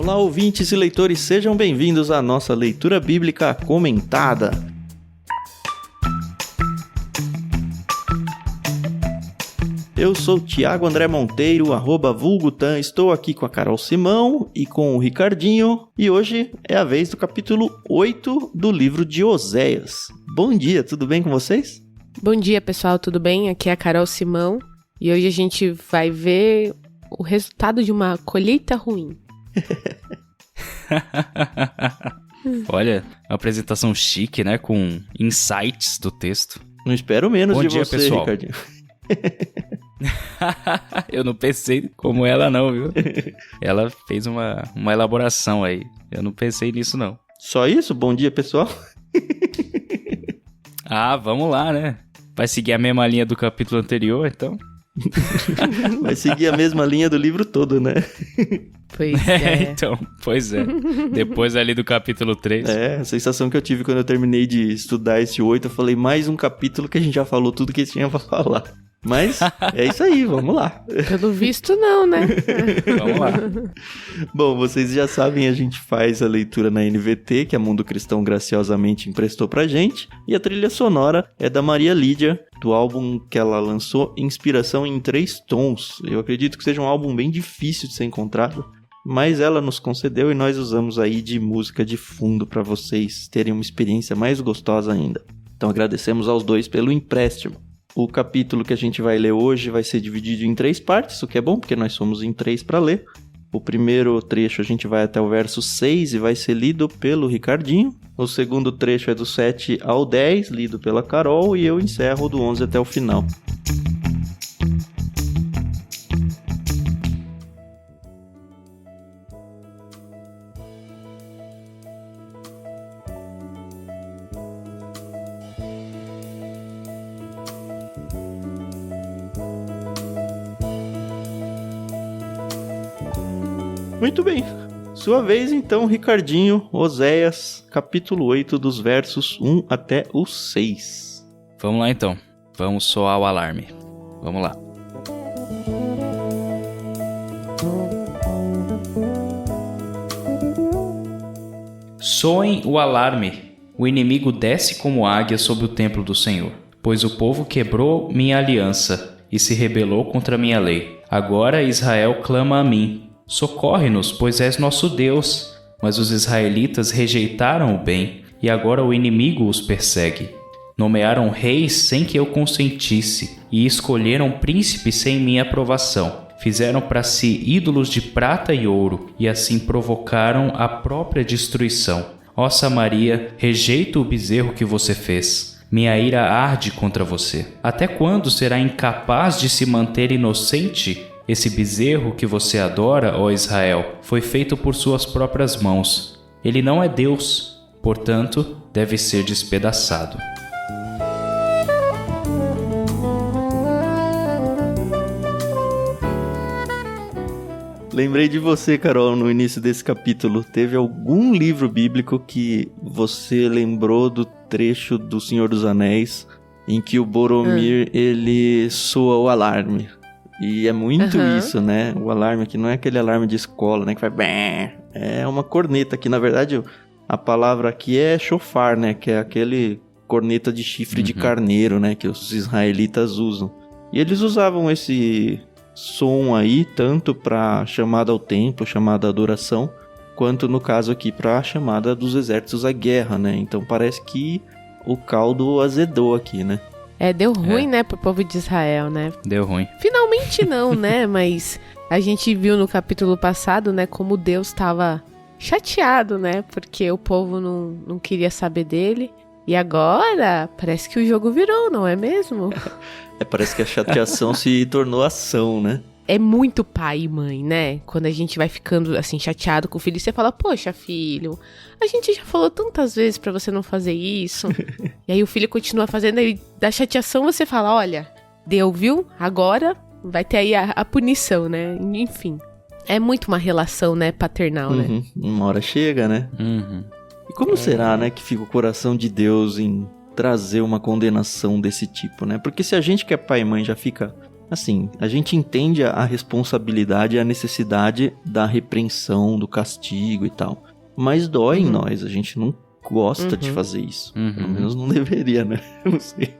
Olá, ouvintes e leitores, sejam bem-vindos à nossa leitura bíblica comentada. Eu sou Thiago André Monteiro, @vulgutan, estou aqui com a Carol Simão e com o Ricardinho, e hoje é a vez do capítulo 8 do livro de Oséias. Bom dia, tudo bem com vocês? Bom dia, pessoal, tudo bem? Aqui é a Carol Simão e hoje a gente vai ver o resultado de uma colheita ruim. Olha, uma apresentação chique, né? Com insights do texto. Não espero menos de você, pessoal. Ricardinho. Eu não pensei como ela não, viu? Ela fez uma elaboração aí. Eu não pensei nisso, não. Só isso? Bom dia, pessoal. Ah, vamos lá, né? Vai seguir a mesma linha do capítulo anterior, então? Vai seguir a mesma linha do livro todo, né? Pois é. Então, pois é. Depois ali do capítulo 3. É, a sensação que eu tive quando eu terminei de estudar esse 8, eu falei, mais um capítulo que a gente já falou tudo que tinha pra falar. Mas é isso aí, vamos lá. Pelo visto não, né? Vamos lá. Bom, vocês já sabem, a gente faz a leitura na NVT, que a Mundo Cristão graciosamente emprestou pra gente. E a trilha sonora é da Maria Lídia, do álbum que ela lançou, Inspiração em 3 Tons. Eu acredito que seja um álbum bem difícil de ser encontrado, mas ela nos concedeu e nós usamos aí de música de fundo pra vocês terem uma experiência mais gostosa ainda. Então agradecemos aos dois pelo empréstimo. O capítulo que a gente vai ler hoje vai ser dividido em 3 partes, o que é bom, porque nós somos em 3 para ler. O primeiro trecho a gente vai até o verso 6 e vai ser lido pelo Ricardinho. O segundo trecho é do 7 ao 10, lido pela Carol, e eu encerro do 11 até o final. Muito bem, sua vez então, Ricardinho, Oséias, capítulo 8, dos versos 1 até o 6. Vamos lá então, vamos soar o alarme. Vamos lá. Soem o alarme, o inimigo desce como águia sobre o templo do Senhor, pois o povo quebrou minha aliança e se rebelou contra minha lei. Agora Israel clama a mim. Socorre-nos, pois és nosso Deus. Mas os israelitas rejeitaram o bem, e agora o inimigo os persegue. Nomearam reis sem que eu consentisse, e escolheram príncipes sem minha aprovação. Fizeram para si ídolos de prata e ouro, e assim provocaram a própria destruição. Ó Samaria, rejeito o bezerro que você fez. Minha ira arde contra você. Até quando será incapaz de se manter inocente? Esse bezerro que você adora, ó Israel, foi feito por suas próprias mãos. Ele não é Deus, portanto, deve ser despedaçado. Lembrei de você, Carol, no início desse capítulo. Teve algum livro bíblico que você lembrou do trecho do Senhor dos Anéis em que o Boromir, ele soa o alarme? E é muito isso, né? O alarme aqui não é aquele alarme de escola, né? Que faz bem. É uma corneta que, na verdade, a palavra aqui é shofar, né? Que é aquele corneta de chifre de carneiro, né? Que os israelitas usam. E eles usavam esse som aí tanto para chamada ao templo, chamada à adoração, quanto no caso aqui para a chamada dos exércitos à guerra, né? Então parece que o caldo azedou aqui, né? Deu ruim, né, pro povo de Israel, né? Deu ruim. Finalmente não, né? Mas a gente viu no capítulo passado, né, como Deus estava chateado, né? Porque o povo não queria saber dele. E agora, parece que o jogo virou, não é mesmo? Parece que a chateação se tornou ação, né? É muito pai e mãe, né? Quando a gente vai ficando, assim, chateado com o filho, você fala, poxa, filho, a gente já falou tantas vezes pra você não fazer isso. E aí o filho continua fazendo, e da chateação você fala, olha, deu, viu? Agora vai ter aí a punição, né? Enfim, é muito uma relação, né, paternal, né? Uma hora chega, né? E como será, né, que fica o coração de Deus em trazer uma condenação desse tipo, né? Porque se a gente que é pai e mãe já fica Assim, a gente entende a responsabilidade e a necessidade da repreensão, do castigo e tal. Mas dói em nós, a gente não gosta de fazer isso. Pelo menos não deveria, né? Não sei.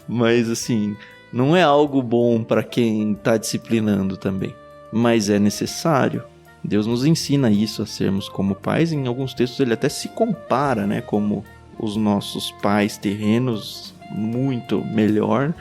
Mas assim, não é algo bom para quem tá disciplinando também. Mas é necessário. Deus nos ensina isso, a sermos como pais. Em alguns textos ele até se compara, né? Como os nossos pais terrenos, muito melhor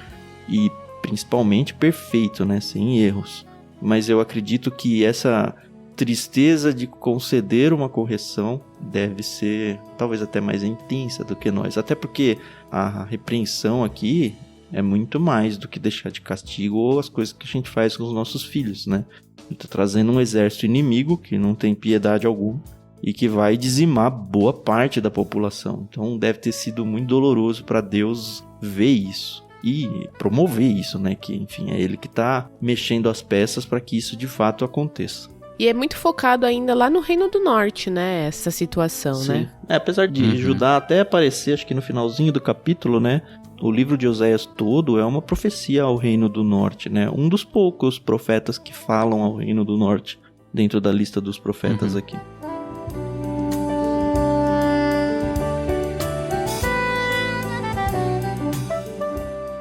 e principalmente perfeito, né? Sem erros. Mas eu acredito que essa tristeza de conceder uma correção deve ser talvez até mais intensa do que nós. Até porque a repreensão aqui é muito mais do que deixar de castigo ou as coisas que a gente faz com os nossos filhos, né? Ele tá trazendo um exército inimigo que não tem piedade alguma e que vai dizimar boa parte da população. Então deve ter sido muito doloroso para Deus ver isso e promover isso, né? Que, enfim, é ele que tá mexendo as peças para que isso de fato aconteça. E é muito focado ainda lá no Reino do Norte, né? Essa situação, Sim. né? Apesar de Judá até aparecer, acho que no finalzinho do capítulo, né? O livro de Oséias todo é uma profecia ao Reino do Norte, né? Um dos poucos profetas que falam ao Reino do Norte dentro da lista dos profetas aqui.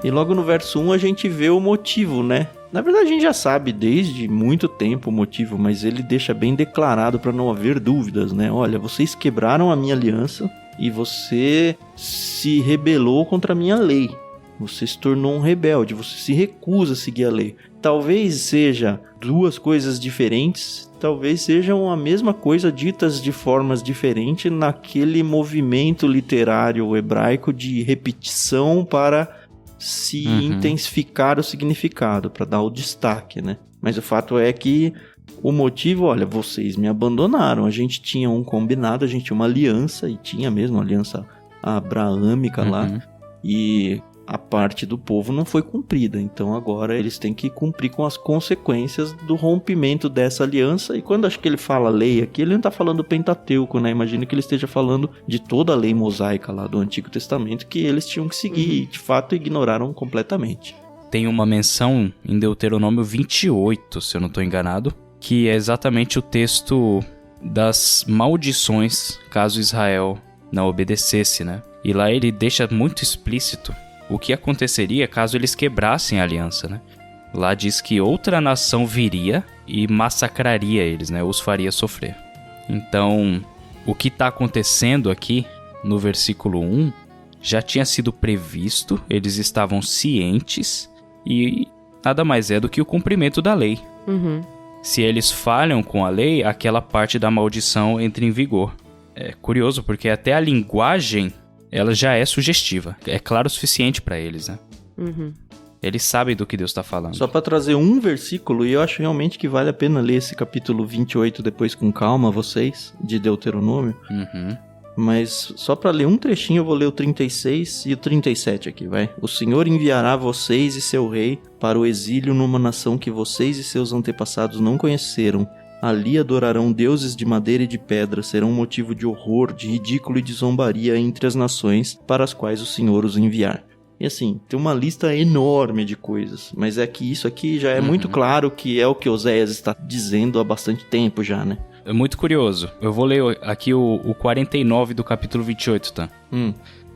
E logo no verso 1 a gente vê o motivo, né? Na verdade a gente já sabe desde muito tempo o motivo, mas ele deixa bem declarado para não haver dúvidas, né? Olha, vocês quebraram a minha aliança e você se rebelou contra a minha lei. Você se tornou um rebelde, você se recusa a seguir a lei. Talvez seja duas coisas diferentes, talvez sejam a mesma coisa ditas de formas diferentes naquele movimento literário hebraico de repetição para se intensificar o significado, para dar o destaque, né? Mas o fato é que o motivo, olha, vocês me abandonaram, a gente tinha um combinado, a gente tinha uma aliança, e tinha mesmo uma aliança abraâmica lá, e a parte do povo não foi cumprida, então agora eles têm que cumprir com as consequências do rompimento dessa aliança. E quando acho que ele fala lei aqui, ele não está falando do Pentateuco, né? Imagina que ele esteja falando de toda a lei mosaica lá do Antigo Testamento que eles tinham que seguir e de fato ignoraram completamente. Tem uma menção em Deuteronômio 28, se eu não estou enganado, que é exatamente o texto das maldições caso Israel não obedecesse, né? E lá ele deixa muito explícito o que aconteceria caso eles quebrassem a aliança, né? Lá diz que outra nação viria e massacraria eles, né? Os faria sofrer. Então, o que está acontecendo aqui no versículo 1 já tinha sido previsto, eles estavam cientes e nada mais é do que o cumprimento da lei. Se eles falham com a lei, aquela parte da maldição entra em vigor. É curioso porque até a linguagem ela já é sugestiva. É claro o suficiente para eles, né? Eles sabem do que Deus está falando. Só para trazer um versículo, e eu acho realmente que vale a pena ler esse capítulo 28 depois com calma, vocês, de Deuteronômio. Mas só para ler um trechinho, eu vou ler o 36 e o 37 aqui, vai. O Senhor enviará vocês e seu rei para o exílio numa nação que vocês e seus antepassados não conheceram. Ali adorarão deuses de madeira e de pedra, serão motivo de horror, de ridículo e de zombaria entre as nações para as quais o Senhor os enviar. E assim, tem uma lista enorme de coisas, mas é que isso aqui já é muito claro que é o que Oséias está dizendo há bastante tempo já, né? É muito curioso. Eu vou ler aqui o 49 do capítulo 28, tá?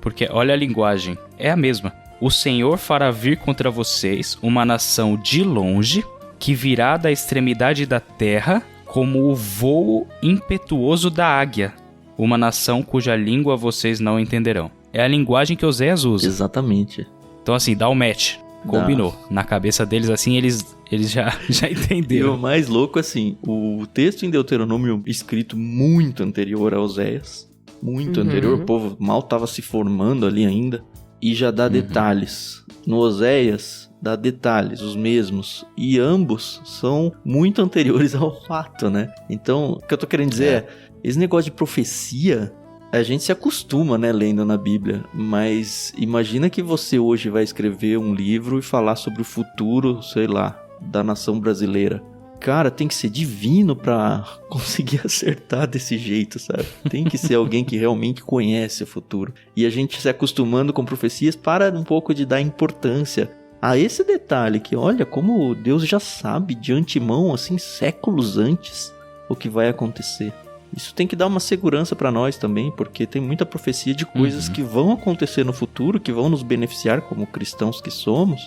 Porque olha a linguagem, é a mesma. O Senhor fará vir contra vocês uma nação de longe, que virá da extremidade da terra como o voo impetuoso da águia, uma nação cuja língua vocês não entenderão. É a linguagem que Oséias usa. Exatamente. Então assim, dá o match. Combinou. Na cabeça deles, assim, eles já entenderam. E o mais louco, assim, o texto em Deuteronômio escrito muito anterior a Oséias, muito anterior, o povo mal estava se formando ali ainda, e já dá detalhes. No Oséias, dá detalhes, os mesmos, e ambos são muito anteriores ao fato, né? Então, o que eu tô querendo dizer é, esse negócio de profecia, a gente se acostuma, né, lendo na Bíblia, mas imagina que você hoje vai escrever um livro e falar sobre o futuro, sei lá, da nação brasileira. Cara, tem que ser divino pra conseguir acertar desse jeito, sabe? Tem que ser alguém que realmente conhece o futuro. E a gente se acostumando com profecias para um pouco de dar importância a esse detalhe que, olha, como Deus já sabe de antemão, assim, séculos antes, o que vai acontecer. Isso tem que dar uma segurança para nós também, porque tem muita profecia de coisas que vão acontecer no futuro, que vão nos beneficiar como cristãos que somos.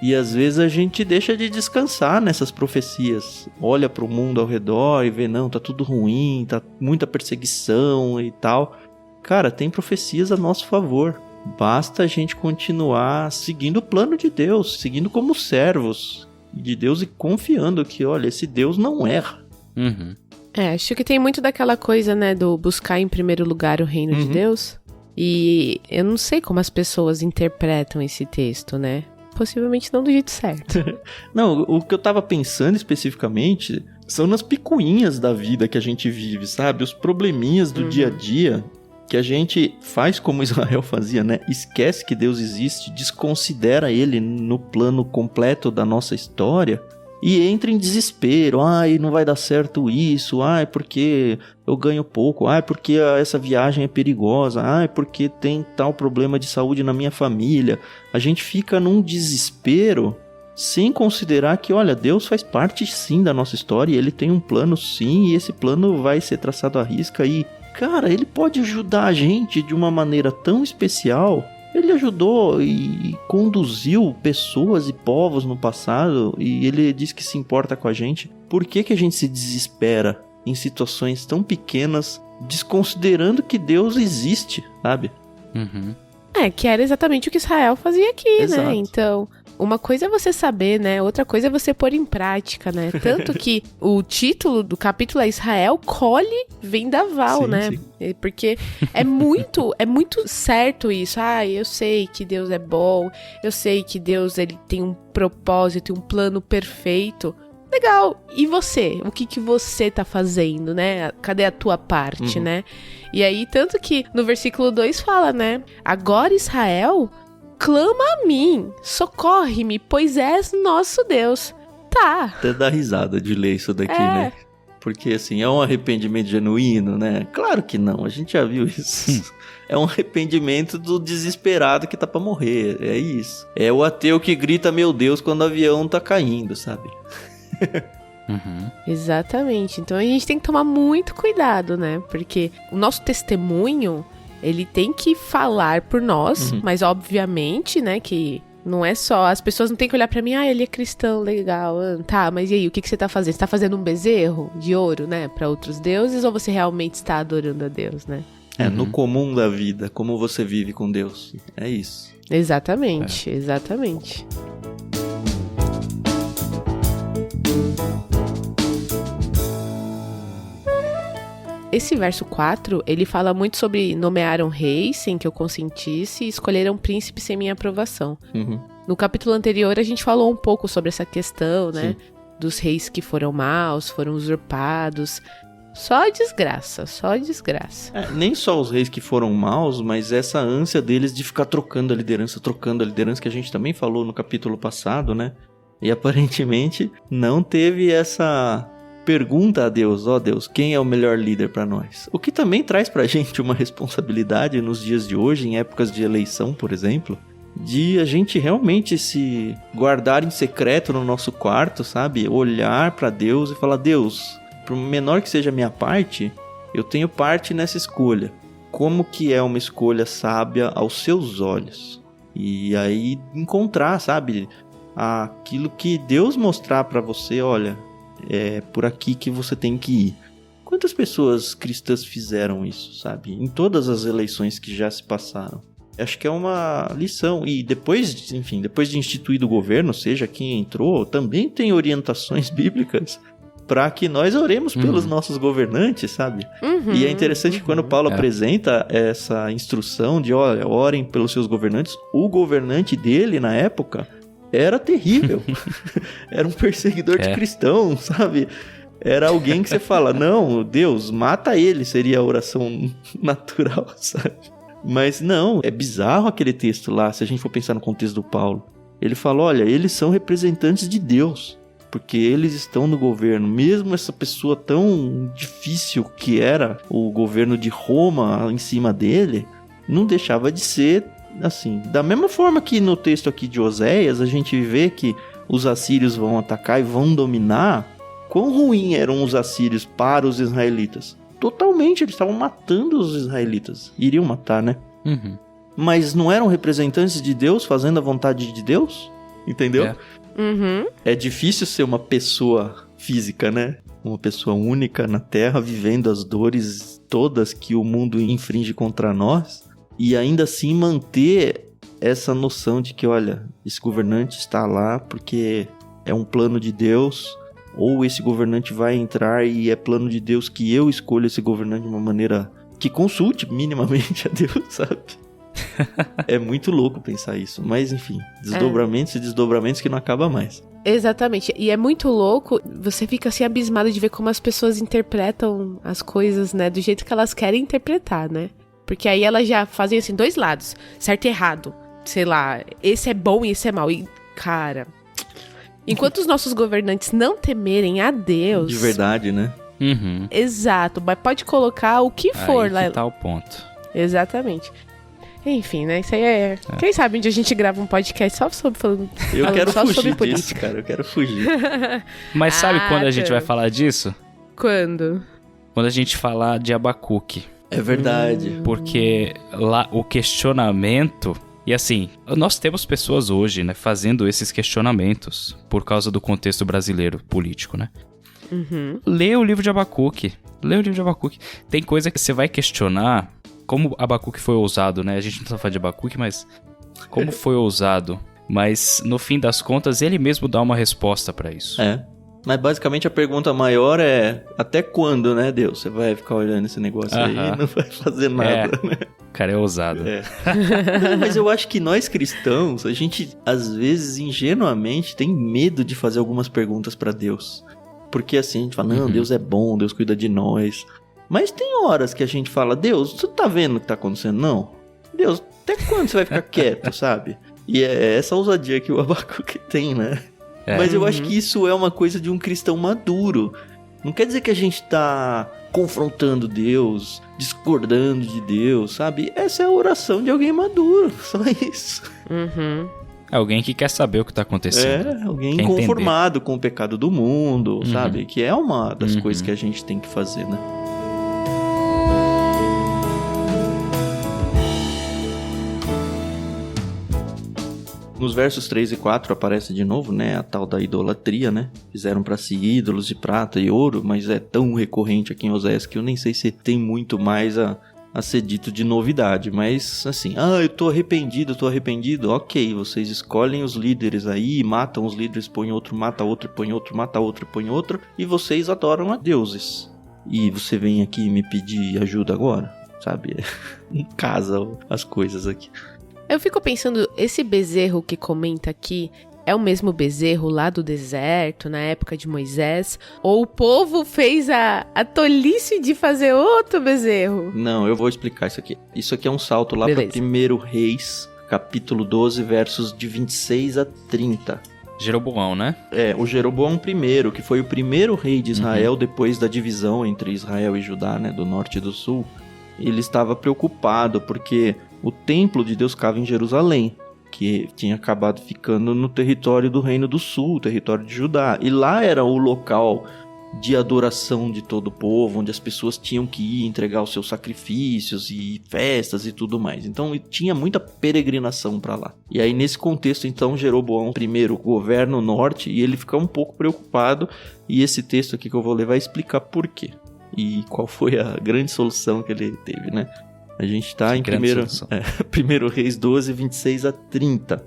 E às vezes a gente deixa de descansar nessas profecias. Olha para o mundo ao redor e vê, não, tá tudo ruim, tá muita perseguição e tal. Cara, tem profecias a nosso favor. Basta a gente continuar seguindo o plano de Deus, seguindo como servos de Deus e confiando que, olha, esse Deus não erra. Acho que tem muito daquela coisa, né, do buscar em primeiro lugar o reino de Deus. E eu não sei como as pessoas interpretam esse texto, né? Possivelmente não do jeito certo. Não, o que eu tava pensando especificamente são nas picuinhas da vida que a gente vive, sabe? Os probleminhas do dia a dia que a gente faz como Israel fazia, né? Esquece que Deus existe, desconsidera ele no plano completo da nossa história e entra em desespero. Ai, não vai dar certo isso. Ai, porque eu ganho pouco. Ai, porque essa viagem é perigosa. Ai, porque tem tal problema de saúde na minha família. A gente fica num desespero sem considerar que, olha, Deus faz parte sim da nossa história. E ele tem um plano sim, e esse plano vai ser traçado à risca. E, cara, ele pode ajudar a gente de uma maneira tão especial. Ele ajudou e conduziu pessoas e povos no passado, e ele diz que se importa com a gente. Por que a gente se desespera em situações tão pequenas, desconsiderando que Deus existe, sabe? Que era exatamente o que Israel fazia aqui, Exato. né? Então, uma coisa é você saber, né? Outra coisa é você pôr em prática, né? Tanto que o título do capítulo é Israel colhe vendaval, Sim, né? sim. Porque é muito certo isso. Eu sei que Deus é bom, eu sei que Deus ele tem um propósito e um plano perfeito. Legal, e você? O que você tá fazendo, né? Cadê a tua parte, né? E aí, tanto que no versículo 2 fala, né? Agora Israel clama a mim, socorre-me, pois és nosso Deus. Tá. Até dá risada de ler isso daqui, né? Porque, assim, é um arrependimento genuíno, né? Claro que não, a gente já viu isso. É um arrependimento do desesperado que tá pra morrer, é isso. É o ateu que grita, meu Deus, quando o avião tá caindo, sabe? Exatamente. Então a gente tem que tomar muito cuidado, né? Porque o nosso testemunho, ele tem que falar por nós, mas obviamente, né, que não é só... As pessoas não têm que olhar pra mim, ele é cristão, legal. Tá, mas e aí, o que você tá fazendo? Você tá fazendo um bezerro de ouro, né, pra outros deuses, ou você realmente está adorando a Deus, né? No comum da vida, como você vive com Deus. É isso. Exatamente, exatamente. Esse verso 4, ele fala muito sobre nomearam reis sem que eu consentisse e escolheram príncipes sem minha aprovação. No capítulo anterior a gente falou um pouco sobre essa questão, né? Sim. Dos reis que foram maus, foram usurpados. Só desgraça, só desgraça. Nem só os reis que foram maus, mas essa ânsia deles de ficar trocando a liderança, que a gente também falou no capítulo passado, né? E aparentemente não teve essa... pergunta a Deus, Deus, quem é o melhor líder para nós? O que também traz pra gente uma responsabilidade nos dias de hoje, em épocas de eleição, por exemplo, de a gente realmente se guardar em secreto no nosso quarto, sabe? Olhar pra Deus e falar, Deus, por menor que seja a minha parte, eu tenho parte nessa escolha. Como que é uma escolha sábia aos seus olhos? E aí encontrar, sabe? Aquilo que Deus mostrar pra você, olha... é por aqui que você tem que ir. Quantas pessoas cristãs fizeram isso, sabe? Em todas as eleições que já se passaram. Acho que é uma lição. E depois de instituído o governo, seja quem entrou, também tem orientações bíblicas para que nós oremos pelos nossos governantes, sabe? E é interessante que quando Paulo apresenta essa instrução de, olha, orem pelos seus governantes, o governante dele, na época... era terrível. Era um perseguidor de cristãos, sabe? Era alguém que você fala, não, Deus, mata ele, seria a oração natural, sabe? Mas não, é bizarro aquele texto lá, se a gente for pensar no contexto do Paulo. Ele fala, olha, eles são representantes de Deus, porque eles estão no governo. Mesmo essa pessoa tão difícil que era o governo de Roma em cima dele, não deixava de ser assim, da mesma forma que no texto aqui de Oséias, a gente vê que os assírios vão atacar e vão dominar, quão ruim eram os assírios para os israelitas? Totalmente, eles estavam matando os israelitas. Iriam matar, né? Uhum. Mas não eram representantes de Deus fazendo a vontade de Deus? Entendeu? É. Uhum. É difícil ser uma pessoa física, né? Uma pessoa única na Terra, vivendo as dores todas que o mundo infringe contra nós. E ainda assim manter essa noção de que, olha, esse governante está lá porque é um plano de Deus, ou esse governante vai entrar e é plano de Deus que eu escolho esse governante de uma maneira que consulte minimamente a Deus, sabe? É muito louco pensar isso, mas enfim, desdobramentos e desdobramentos que não acabam mais. Exatamente, e é muito louco, você fica assim abismado de ver como as pessoas interpretam as coisas, né, do jeito que elas querem interpretar, né? Porque aí elas já fazem assim, 2 lados, certo e errado, sei lá, esse é bom e esse é mau, e cara, enquanto os nossos governantes não temerem a Deus... De verdade, né? Uhum. Exato, mas pode colocar o que for Aí lá. que tá o ponto. Exatamente. Enfim, né? Isso aí é... Quem sabe onde a gente grava um podcast só sobre falando quero só sobre fugir disso, política. cara. Eu quero fugir. Mas sabe quando a gente vai falar disso? Quando? Quando a gente falar de Abacuque. É verdade. Porque lá o questionamento... E assim, nós temos pessoas hoje, né, fazendo esses questionamentos por causa do contexto brasileiro político, né? Uhum. Lê o livro de Abacuque. Tem coisa que você vai questionar... Como Abacuque foi ousado, né? A gente não tá falando de Abacuque, mas... Como foi ousado. Mas, no fim das contas, ele mesmo dá uma resposta pra isso. É. Mas, basicamente, a pergunta maior é... Até quando, né, Deus? Você vai ficar olhando esse negócio aí e não vai fazer nada, né? O cara é ousado. É. Não, mas eu acho que nós cristãos, a gente, às vezes, ingenuamente, tem medo de fazer algumas perguntas pra Deus. Porque, assim, a gente fala, não, Deus é bom, Deus cuida de nós... Mas tem horas que a gente fala, Deus, você tá vendo o que tá acontecendo? Não. Deus, até quando você vai ficar quieto, sabe? E é essa ousadia que o Abacuque tem, né? É. Mas eu acho que isso é uma coisa de um cristão maduro. Não quer dizer que a gente tá confrontando Deus, discordando de Deus, sabe? Essa é a oração de alguém maduro, só isso. Uhum. É alguém que quer saber o que tá acontecendo. É, alguém quer conformado entender com o pecado do mundo, sabe? Que é uma das coisas que a gente tem que fazer, né? Nos versos 3 e 4 aparece de novo, né, a tal da idolatria, né? Fizeram para si ídolos de prata e ouro, mas é tão recorrente aqui em Oséias que eu nem sei se tem muito mais a ser dito de novidade. Mas, assim, eu tô arrependido. Ok, vocês escolhem os líderes aí, matam os líderes, põe outro, mata outro, põe outro, mata outro, põe outro, e vocês adoram a deuses. E você vem aqui me pedir ajuda agora, sabe? Não casa as coisas aqui. Eu fico pensando, esse bezerro que comenta aqui é o mesmo bezerro lá do deserto, na época de Moisés? Ou o povo fez a tolice de fazer outro bezerro? Não, eu vou explicar isso aqui. Isso aqui é um salto lá para 1 Reis, capítulo 12, versos de 26 a 30. Jeroboão, né? É, o Jeroboão I, que foi o primeiro rei de Israel depois da divisão entre Israel e Judá, né, do norte e do sul. Ele estava preocupado porque o templo de Deus ficava em Jerusalém, que tinha acabado ficando no território do Reino do Sul, território de Judá. E lá era o local de adoração de todo o povo, onde as pessoas tinham que ir entregar os seus sacrifícios e festas e tudo mais. Então tinha muita peregrinação para lá. E aí nesse contexto, então, Jeroboão I governa o norte e ele fica um pouco preocupado. E esse texto aqui que eu vou ler vai explicar por quê. E qual foi a grande solução que ele teve, né? A gente está em 1 Reis 12, 26 a 30.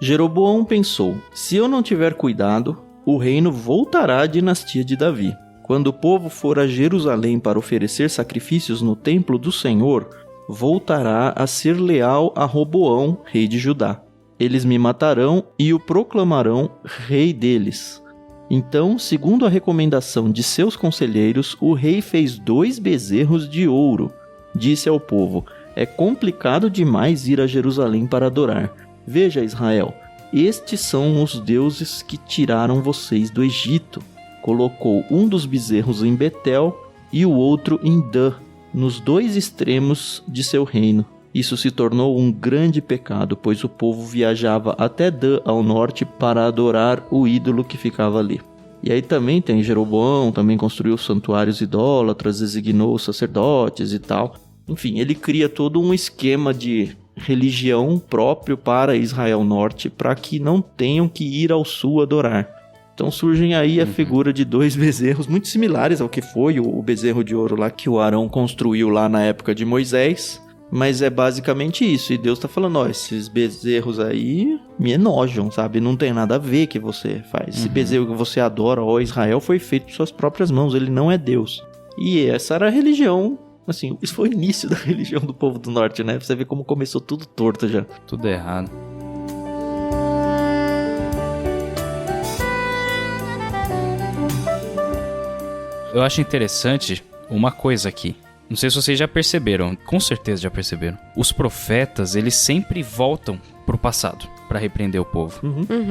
Jeroboão pensou, se eu não tiver cuidado, o reino voltará à dinastia de Davi. Quando o povo for a Jerusalém para oferecer sacrifícios no templo do Senhor, voltará a ser leal a Roboão, rei de Judá. Eles me matarão e o proclamarão rei deles. Então, segundo a recomendação de seus conselheiros, o rei fez 2 bezerros de ouro. Disse ao povo, é complicado demais ir a Jerusalém para adorar. Veja, Israel, estes são os deuses que tiraram vocês do Egito. Colocou um dos bezerros em Betel e o outro em Dan, nos 2 extremos de seu reino. Isso se tornou um grande pecado, pois o povo viajava até Dan ao norte para adorar o ídolo que ficava ali. E aí também tem Jeroboão, também construiu santuários idólatras, designou sacerdotes e tal. Enfim, ele cria todo um esquema de religião próprio para Israel Norte, para que não tenham que ir ao sul adorar. Então surgem aí a figura de 2 bezerros muito similares ao que foi o bezerro de ouro lá que o Arão construiu lá na época de Moisés. Mas é basicamente isso. E Deus tá falando, ó, esses bezerros aí me enojam, sabe? Não tem nada a ver que você faz. Esse bezerro que você adora, ó, Israel, foi feito por suas próprias mãos. Ele não é Deus. E essa era a religião, assim, isso foi o início da religião do povo do norte, né? Você vê como começou tudo torto já. Tudo errado. Eu acho interessante uma coisa aqui. Não sei se vocês já perceberam, com certeza já perceberam. Os profetas, eles sempre voltam pro passado para repreender o povo.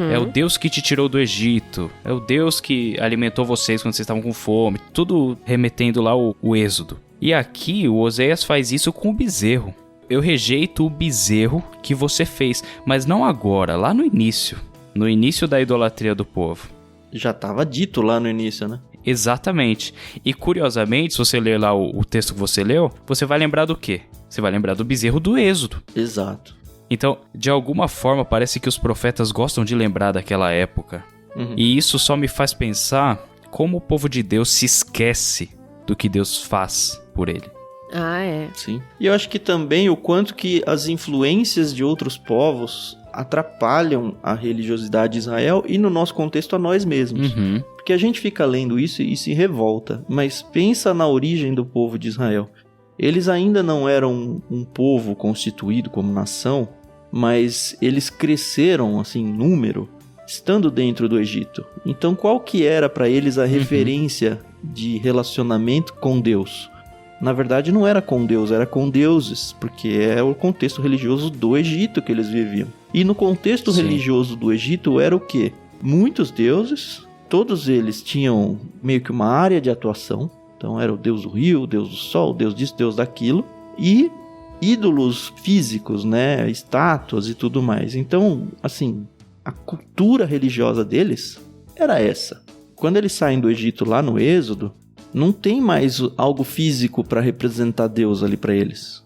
É o Deus que te tirou do Egito, é o Deus que alimentou vocês quando vocês estavam com fome, tudo remetendo lá o Êxodo. E aqui o Oséias faz isso com o bezerro. Eu rejeito o bezerro que você fez, mas não agora, lá no início da idolatria do povo. Já estava dito lá no início, né? Exatamente. E curiosamente, se você ler lá o texto que você leu, você vai lembrar do quê? Você vai lembrar do bezerro do Êxodo. Exato. Então, de alguma forma, parece que os profetas gostam de lembrar daquela época. E isso só me faz pensar como o povo de Deus se esquece do que Deus faz por ele. Ah, é. Sim. E eu acho que também o quanto que as influências de outros povos atrapalham a religiosidade de Israel e, no nosso contexto, a nós mesmos. Porque a gente fica lendo isso e se revolta. Mas pensa na origem do povo de Israel. Eles ainda não eram um povo constituído como nação, mas eles cresceram, assim, em número, estando dentro do Egito. Então, qual que era para eles a referência de relacionamento com Deus? Na verdade, não era com Deus, era com deuses, porque é o contexto religioso do Egito que eles viviam. E no contexto religioso do Egito era o quê? Muitos deuses, todos eles tinham meio que uma área de atuação. Então era o deus do rio, o deus do sol, o deus disso, o deus daquilo. E ídolos físicos, né? Estátuas e tudo mais. Então, assim, a cultura religiosa deles era essa. Quando eles saem do Egito lá no Êxodo, não tem mais algo físico para representar Deus ali para eles.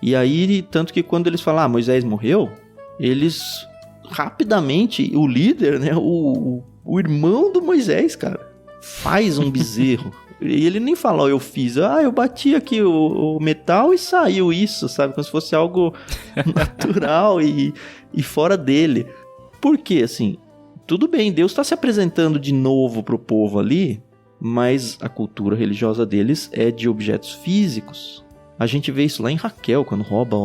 E aí, tanto que quando eles falam, Moisés morreu, eles rapidamente, o líder, né? O irmão do Moisés, cara, faz um bezerro. E ele nem fala, eu fiz, eu bati aqui o metal e saiu isso, sabe? Como se fosse algo natural e fora dele. Por quê? Assim, tudo bem, Deus está se apresentando de novo pro povo ali, mas a cultura religiosa deles é de objetos físicos. A gente vê isso lá em Raquel, quando rouba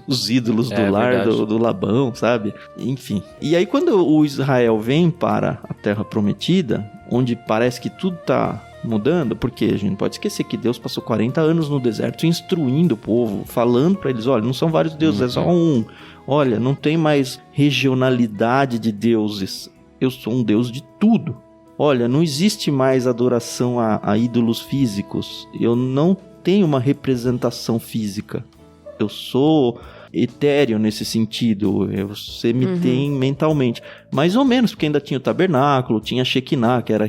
os ídolos do lar do Labão, sabe? Enfim. E aí quando o Israel vem para a Terra Prometida, onde parece que tudo tá mudando, porque a gente não pode esquecer que Deus passou 40 anos no deserto instruindo o povo, falando para eles, olha, não são vários deuses, é só um. Olha, não tem mais regionalidade de deuses. Eu sou um Deus de tudo. Olha, não existe mais adoração a ídolos físicos. Eu não tenho uma representação física. Eu sou etéreo nesse sentido. Você me tem mentalmente. Mais ou menos, porque ainda tinha o tabernáculo, tinha a Shekinah, que era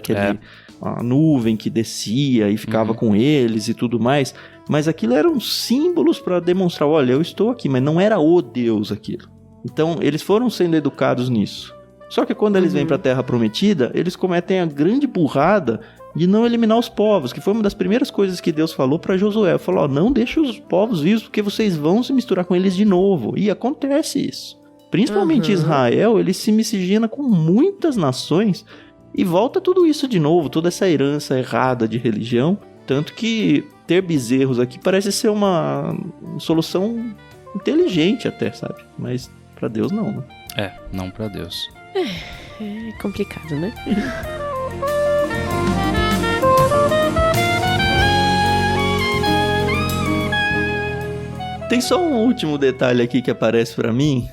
a nuvem que descia e ficava com eles e tudo mais. Mas aquilo eram símbolos para demonstrar, olha, eu estou aqui, mas não era o Deus aquilo. Então, eles foram sendo educados nisso. Só que quando eles vêm para a Terra Prometida, eles cometem a grande burrada de não eliminar os povos, que foi uma das primeiras coisas que Deus falou para Josué. Falou, não deixe os povos vivos, porque vocês vão se misturar com eles de novo. E acontece isso. Principalmente Israel, ele se miscigena com muitas nações e volta tudo isso de novo, toda essa herança errada de religião. Tanto que ter bezerros aqui parece ser uma solução inteligente até, sabe? Mas para Deus não, né? Não para Deus. É complicado, né? Tem só um último detalhe aqui que aparece pra mim.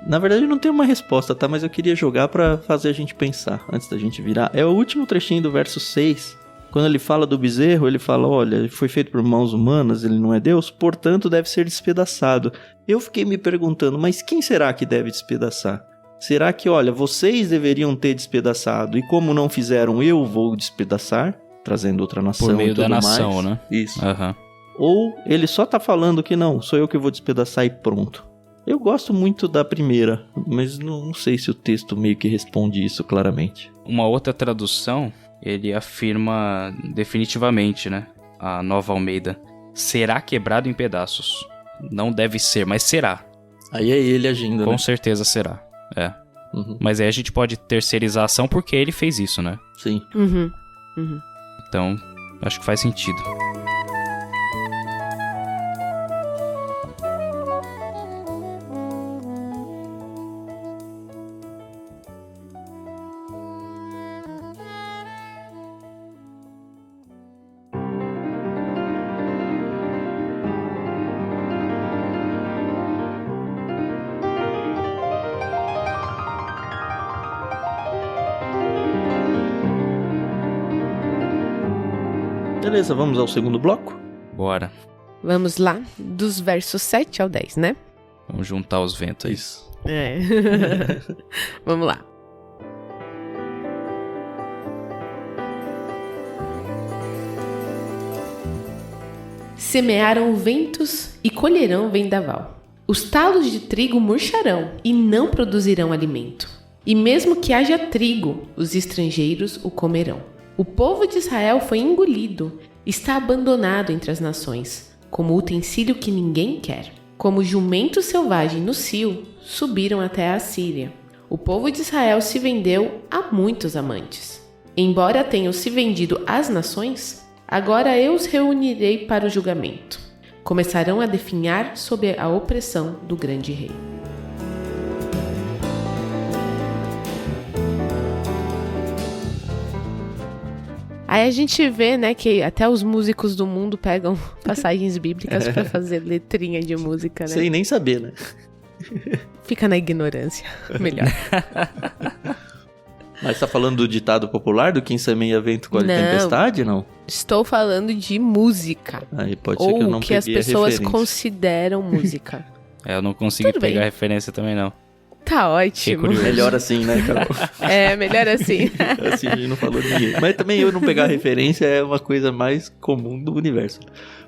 Na verdade não tem uma resposta, tá? Mas eu queria jogar pra fazer a gente pensar antes da gente virar. É o último trechinho do verso 6, Quando ele fala do bezerro, ele fala, olha, ele foi feito por mãos humanas, ele não é Deus, portanto deve ser despedaçado. Eu fiquei me perguntando, mas quem será que deve despedaçar? Será que, olha, vocês deveriam ter despedaçado e como não fizeram, eu vou despedaçar, trazendo outra nação Por meio e tudo da nação, mais. né? Isso. Aham. Ou ele só tá falando que não, sou eu que vou despedaçar e pronto. Eu gosto muito da primeira, mas não sei se o texto meio que responde isso claramente. Uma outra tradução, ele afirma definitivamente, né? A Nova Almeida. Será quebrado em pedaços. Não deve ser, mas será. Aí é ele agindo, Com né? certeza será. É. Uhum. Mas aí a gente pode terceirizar a ação porque ele fez isso, né? Sim. Uhum. Então, acho que faz sentido. Beleza, vamos ao segundo bloco? Bora. Vamos lá, dos versos 7 ao 10, né? Vamos juntar os ventos aí. Isso. É. Vamos lá. Semearam ventos e colherão vendaval. Os talos de trigo murcharão e não produzirão alimento. E mesmo que haja trigo, os estrangeiros o comerão. O povo de Israel foi engolido, está abandonado entre as nações, como utensílio que ninguém quer. Como jumento selvagem no cio, subiram até a Assíria. O povo de Israel se vendeu a muitos amantes. Embora tenham se vendido às nações, agora eu os reunirei para o julgamento. Começarão a definhar sob a opressão do grande rei. Aí a gente vê, né, que até os músicos do mundo pegam passagens bíblicas pra fazer letrinha de música, né? Sem nem saber, né? Fica na ignorância, melhor. Mas tá falando do ditado popular, do quem semeia vento colhe Não. tempestade, não? Estou falando de música. Aí pode ser que eu Ou não o que as peguei a pessoas referência. consideram música. Eu não consegui Tudo pegar bem. a referência também, não. Tá ótimo. curioso. Melhor assim, né, Carol? É, melhor assim. Assim a gente não falou de ninguém. Mas também eu não pegar referência é uma coisa mais comum do universo.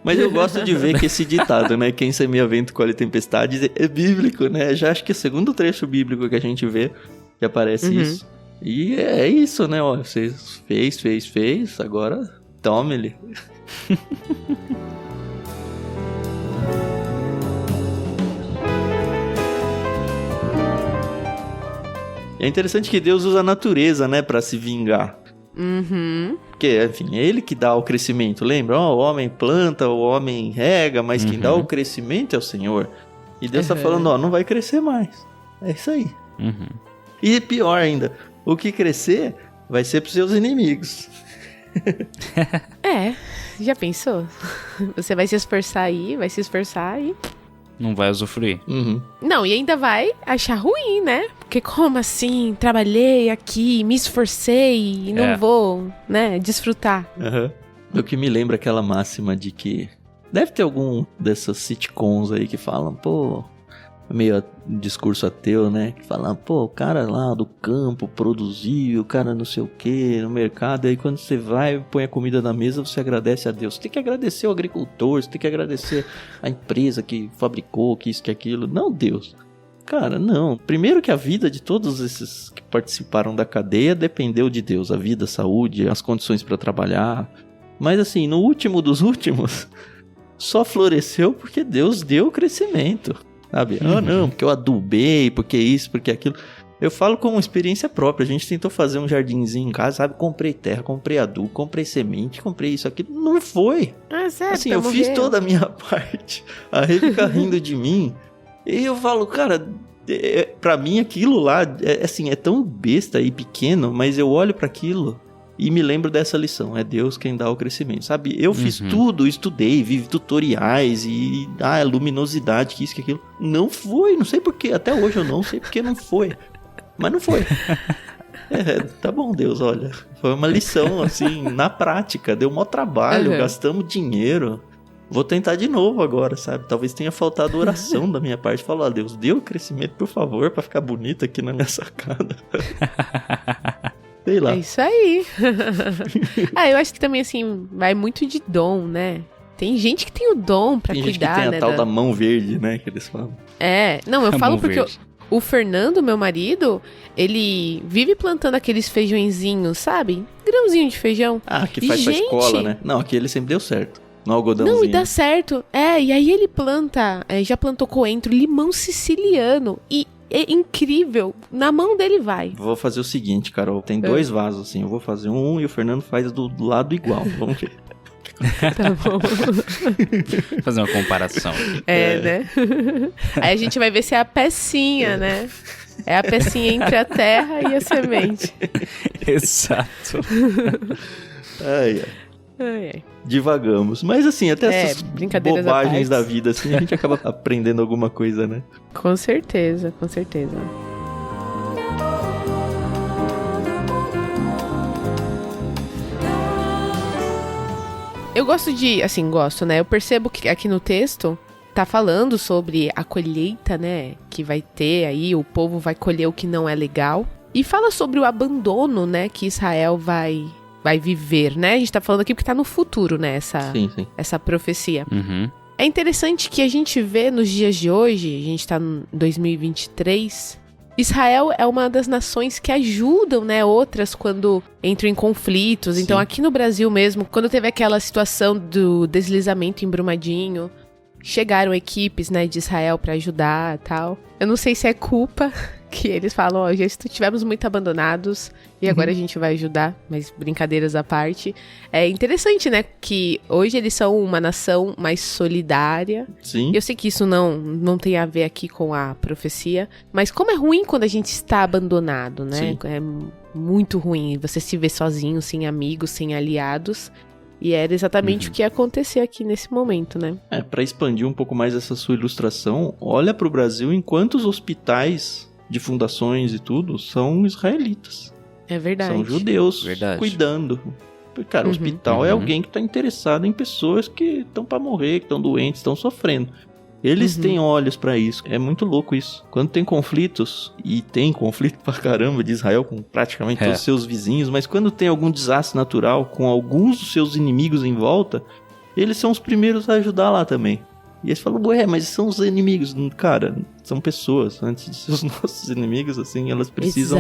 Mas eu gosto de ver que esse ditado, né? Quem semeia vento colhe tempestades é bíblico, né? Já acho que é o segundo trecho bíblico que a gente vê que aparece isso. E é isso, né? Ó, você fez, agora tome-lhe. É interessante que Deus usa a natureza, né, pra se vingar. Uhum. Porque, enfim, é ele que dá o crescimento, lembra? Ó, o homem planta, o homem rega, mas quem dá o crescimento é o Senhor. E Deus tá falando, ó, não vai crescer mais. É isso aí. Uhum. E pior ainda, o que crescer vai ser pros seus inimigos. É, já pensou? Você vai se esforçar aí, vai se esforçar e... Não vai usufruir. Uhum. Não, e ainda vai achar ruim, né? Porque como assim? Trabalhei aqui, me esforcei e não vou, né, desfrutar. Uhum. O que me lembra aquela máxima de que... Deve ter algum dessas sitcoms aí que falam, pô... Meio discurso ateu, né? Que falam, pô, o cara lá do campo produziu, o cara não sei o que, no mercado. Aí quando você vai, põe a comida na mesa, você agradece a Deus. Você tem que agradecer o agricultor, você tem que agradecer a empresa que fabricou, que isso, que aquilo. Não, Deus. Cara, não. Primeiro que a vida de todos esses que participaram da cadeia dependeu de Deus. A vida, a saúde, as condições para trabalhar. Mas assim, no último dos últimos, só floresceu porque Deus deu crescimento. Sabe? Ah, não, porque eu adubei, porque isso, porque aquilo. Eu falo como experiência própria. A gente tentou fazer um jardinzinho em casa, sabe? Comprei terra, comprei adubo, comprei semente, comprei isso, aquilo. Não foi. Ah, sério? Assim, eu fiz toda a minha parte. A Rê fica rindo de mim. E eu falo, cara, pra mim aquilo lá, assim, é tão besta e pequeno, mas eu olho pra aquilo e me lembro dessa lição. É Deus quem dá o crescimento, sabe? Eu fiz tudo, estudei, vi tutoriais e luminosidade, que isso, que aquilo. Não foi, não sei porquê. Até hoje eu não sei porque não foi. Mas não foi. Tá bom, Deus, olha. Foi uma lição, assim, na prática. Deu maior trabalho, gastamos dinheiro. Vou tentar de novo agora, sabe? Talvez tenha faltado oração da minha parte. Falar, Deus, dê o crescimento, por favor, pra ficar bonito aqui na minha sacada. Sei lá. É isso aí. Eu acho que também, assim, vai muito de dom, né? Tem gente que tem o dom pra cuidar, né? Tem gente que tem a tal da mão verde, né? Que eles falam. Não, eu falo porque o Fernando, meu marido, ele vive plantando aqueles feijõezinhos, sabe? Grãozinho de feijão. Que faz pra escola, né? Não, aqui ele sempre deu certo. No algodãozinho. Não, e dá certo. E aí ele planta, já plantou coentro, limão siciliano e é incrível. Na mão dele vai. Vou fazer o seguinte, Carol. Tem 2 vasos, assim. Eu vou fazer um e o Fernando faz do lado igual. Vamos ver. Tá bom. Fazer uma comparação. Né? Aí a gente vai ver se é a pecinha, né? É a pecinha entre a terra e a semente. Exato. Ai. Divagamos. Mas assim, até essas bobagens da vida, assim, a gente acaba aprendendo alguma coisa, né? Com certeza, com certeza. Eu gosto, né? Eu percebo que aqui no texto tá falando sobre a colheita, né? Que vai ter aí, o povo vai colher o que não é legal. E fala sobre o abandono, né? Que Israel vai viver, né? A gente tá falando aqui porque tá no futuro, né? Essa profecia. Uhum. É interessante que a gente vê nos dias de hoje, a gente tá em 2023, Israel é uma das nações que ajudam, né, outras quando entram em conflitos. Sim. Então aqui no Brasil mesmo, quando teve aquela situação do deslizamento em Brumadinho, chegaram equipes, né, de Israel pra ajudar e tal. Eu não sei se é culpa que eles falam, já estivemos muito abandonados e agora a gente vai ajudar, mas brincadeiras à parte. É interessante, né, que hoje eles são uma nação mais solidária. Sim. Eu sei que isso não tem a ver aqui com a profecia, mas como é ruim quando a gente está abandonado, né? Sim. É muito ruim você se ver sozinho, sem amigos, sem aliados. E era exatamente o que ia acontecer aqui nesse momento, né? Pra expandir um pouco mais essa sua ilustração, olha pro Brasil em quantos hospitais de fundações e tudo são israelitas. É verdade. São judeus cuidando. Cara, o hospital é alguém que tá interessado em pessoas que estão pra morrer, que estão doentes, estão sofrendo. Eles têm olhos pra isso. É muito louco isso. Quando tem conflitos, e tem conflito pra caramba de Israel com praticamente todos os seus vizinhos, mas quando tem algum desastre natural com alguns dos seus inimigos em volta, eles são os primeiros a ajudar lá também. E eles falam, mas são os inimigos. Cara, são pessoas. Antes de ser os nossos inimigos, assim, elas precisam...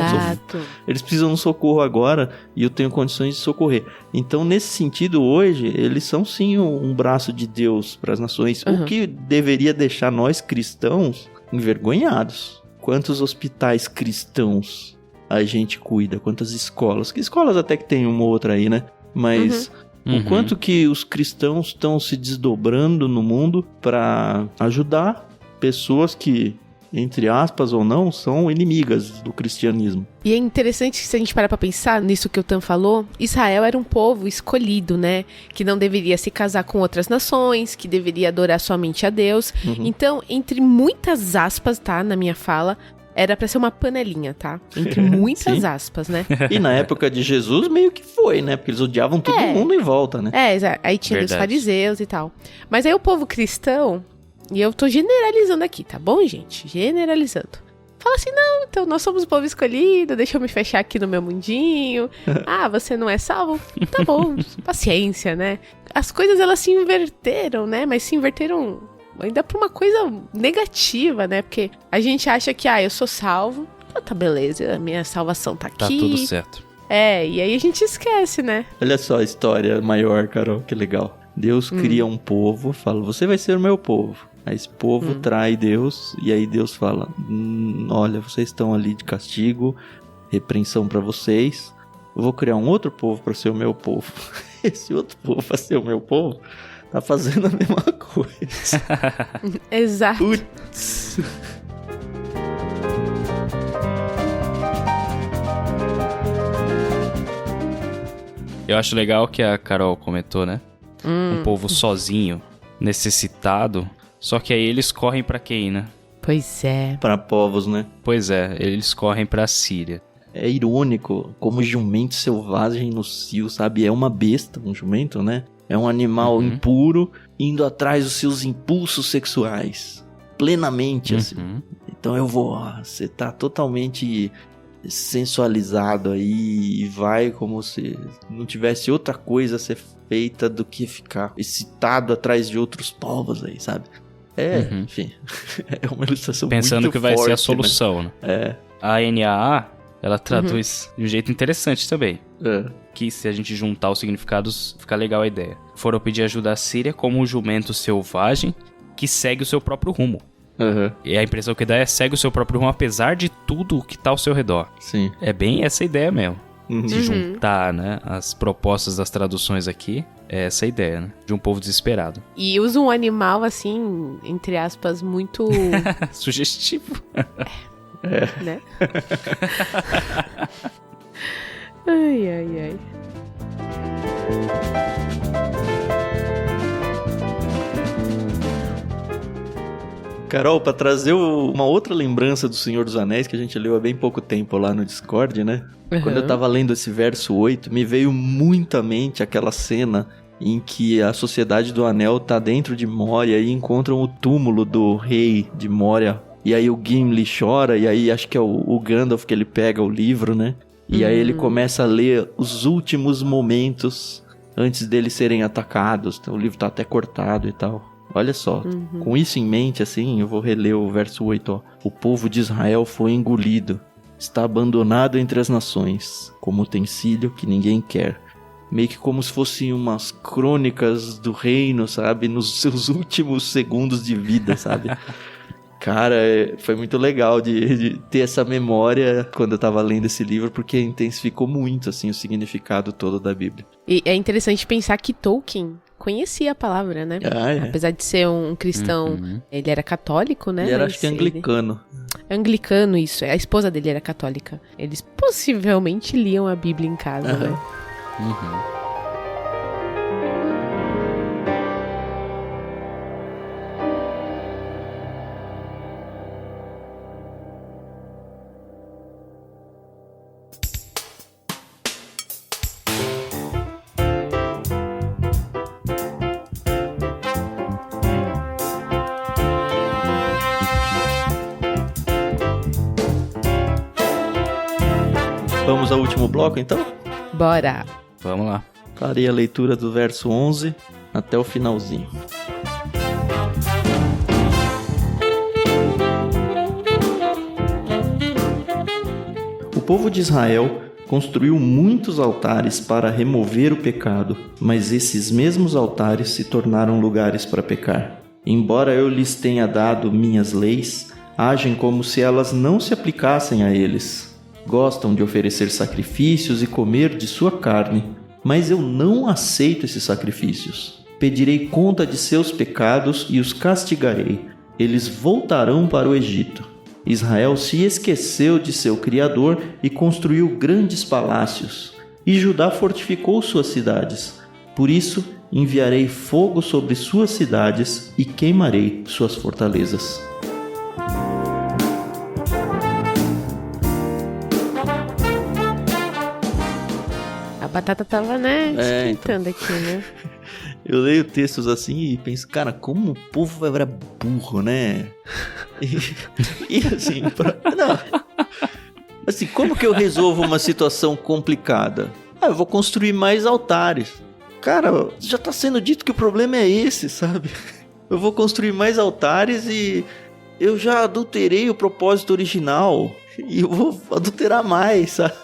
Eles precisam de um socorro agora e eu tenho condições de socorrer. Então, nesse sentido, hoje, eles são sim um braço de Deus para as nações. O que deveria deixar nós cristãos envergonhados. Quantos hospitais cristãos a gente cuida? Quantas escolas? Que escolas até que tem uma ou outra aí, né? Mas... O quanto que os cristãos estão se desdobrando no mundo para ajudar pessoas que, entre aspas ou não, são inimigas do cristianismo. E é interessante que se a gente parar pra pensar nisso que o Tam falou, Israel era um povo escolhido, né? Que não deveria se casar com outras nações, que deveria adorar somente a Deus. Então, entre muitas aspas, tá, na minha fala... Era pra ser uma panelinha, tá? Entre muitas aspas, né? E na época de Jesus meio que foi, né? Porque eles odiavam todo mundo em volta, né? Exato. Aí tinha os fariseus e tal. Mas aí o povo cristão, e eu tô generalizando aqui, tá bom, gente? Generalizando. Fala assim, não, então nós somos o povo escolhido, deixa eu me fechar aqui no meu mundinho. Você não é salvo? Tá bom, paciência, né? As coisas, elas se inverteram, né? Mas se inverteram... ainda pra uma coisa negativa, né? Porque a gente acha que, eu sou salvo, tá beleza, a minha salvação tá aqui. Tá tudo certo. E aí a gente esquece, né? Olha só a história maior, Carol, que legal. Deus cria um povo, fala, você vai ser o meu povo. Aí esse povo trai Deus, e aí Deus fala, olha, vocês estão ali de castigo, repreensão pra vocês, eu vou criar um outro povo pra ser o meu povo. Esse outro povo pra ser o meu povo... tá fazendo a mesma coisa. Exato. Putz. Eu acho legal que a Carol comentou, né? Um povo sozinho, necessitado. Só que aí eles correm pra quem, né? Pois é. Pra povos, né? Pois é, eles correm pra Síria. é irônico, como jumento selvagem no cio, sabe? É uma besta, um jumento, né? É um animal impuro, indo atrás dos seus impulsos sexuais. Plenamente, assim. Então você tá totalmente sensualizado aí e vai como se não tivesse outra coisa a ser feita do que ficar excitado atrás de outros povos aí, sabe? Enfim, é uma ilustração pensando muito que vai forte, ser a solução, né? A NAA, ela traduz de um jeito interessante também. Que se a gente juntar os significados, fica legal a ideia. Foram pedir ajuda à Síria como um jumento selvagem que segue o seu próprio rumo. E a impressão que dá é segue o seu próprio rumo apesar de tudo que tá ao seu redor. Sim. É bem essa ideia mesmo. De juntar, né, as propostas das traduções aqui, é essa ideia, né? De um povo desesperado. E usa um animal, assim, entre aspas, muito... sugestivo. Né? Ai. Carol, pra trazer uma outra lembrança do Senhor dos Anéis, que a gente leu há bem pouco tempo lá no Discord, né? Quando eu tava lendo esse verso 8, me veio muito à mente aquela cena em que a Sociedade do Anel tá dentro de Moria e encontram o túmulo do rei de Moria. E aí o Gimli chora, e aí acho que é o Gandalf que ele pega o livro, né? E aí ele começa a ler os últimos momentos antes deles serem atacados. Então, o livro tá até cortado e tal. Olha só, com isso em mente, assim, eu vou reler o verso 8, ó. O povo de Israel foi engolido, está abandonado entre as nações, como utensílio que ninguém quer. Meio que como se fossem umas crônicas do reino, sabe? Nos seus últimos segundos de vida, sabe? Cara, foi muito legal de ter essa memória quando eu tava lendo esse livro, porque intensificou muito, assim, o significado todo da Bíblia. E é interessante pensar que Tolkien conhecia a palavra, né? Apesar de ser um cristão, ele era católico, né? Ele era, acho que, anglicano. Anglicano, isso. A esposa dele era católica. Eles possivelmente liam a Bíblia em casa, né? Vamos ao último bloco, então? Bora! Vamos lá. Farei a leitura do verso 11 até o finalzinho. O povo de Israel construiu muitos altares para remover o pecado, mas esses mesmos altares se tornaram lugares para pecar. Embora eu lhes tenha dado minhas leis, agem como se elas não se aplicassem a eles. Gostam de oferecer sacrifícios e comer de sua carne, mas eu não aceito esses sacrifícios. Pedirei conta de seus pecados e os castigarei. Eles voltarão para o Egito. Israel se esqueceu de seu Criador e construiu grandes palácios. E Judá fortificou suas cidades. Por isso, enviarei fogo sobre suas cidades e queimarei suas fortalezas. A batata tava, né, esquentando aqui, né? Eu leio textos assim e penso, cara, como o povo vai virar burro, né? E assim, não. Assim, como que eu resolvo uma situação complicada? Eu vou construir mais altares. Cara, já tá sendo dito que o problema é esse, sabe? Eu vou construir mais altares e eu já adulterei o propósito original e eu vou adulterar mais, sabe?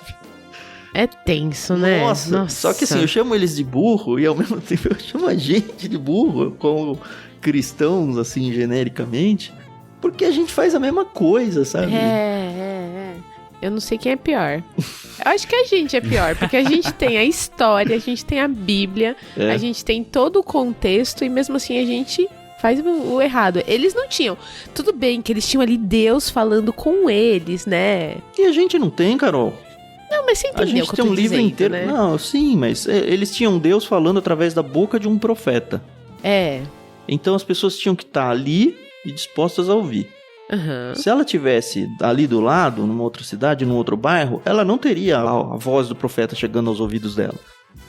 É tenso, né? Nossa. Só que assim, eu chamo eles de burro e ao mesmo tempo eu chamo a gente de burro, como cristãos, assim, genericamente, porque a gente faz a mesma coisa, sabe? Eu não sei quem é pior. Eu acho que a gente é pior, porque a gente tem a história, a gente tem a Bíblia, a gente tem todo o contexto e mesmo assim a gente faz o errado. Eles não tinham. Tudo bem que eles tinham ali Deus falando com eles, né? E a gente não tem, Carol. Não, mas você entendeu a gente o que tem eu tô um livro dizendo, inteiro, né? Não, sim, mas eles tinham Deus falando através da boca de um profeta. É. Então as pessoas tinham que estar ali e dispostas a ouvir. Aham. Se ela tivesse ali do lado, numa outra cidade, num outro bairro, ela não teria a voz do profeta chegando aos ouvidos dela.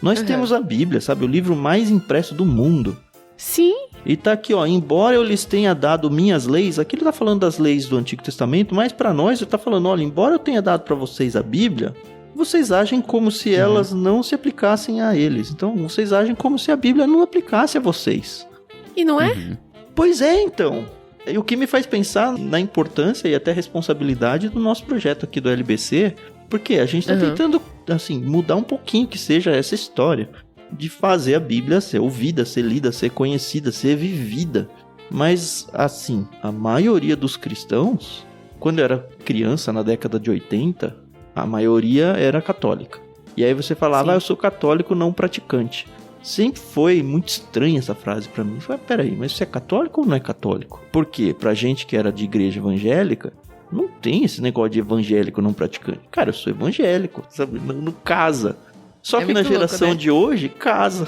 Nós temos a Bíblia, sabe? O livro mais impresso do mundo. Sim. E tá aqui, ó, embora eu lhes tenha dado minhas leis, aqui ele tá falando das leis do Antigo Testamento, mas pra nós ele tá falando, olha, embora eu tenha dado pra vocês a Bíblia, vocês agem como se elas não se aplicassem a eles. Então, vocês agem como se a Bíblia não aplicasse a vocês. E não é? Pois é, então. E o que me faz pensar na importância e até responsabilidade do nosso projeto aqui do LBC, porque a gente tá tentando, assim, mudar um pouquinho que seja essa história de fazer a Bíblia ser ouvida, ser lida, ser conhecida, ser vivida. Mas, assim, a maioria dos cristãos, quando eu era criança, na década de 80, a maioria era católica. E aí você falava, eu sou católico não praticante. Sempre foi muito estranha essa frase pra mim. Eu falei, peraí, mas você é católico ou não é católico? Por quê? Pra gente que era de igreja evangélica, não tem esse negócio de evangélico não praticante. Cara, eu sou evangélico, sabe? Não casa. Só que na geração louco, né? De hoje, casa.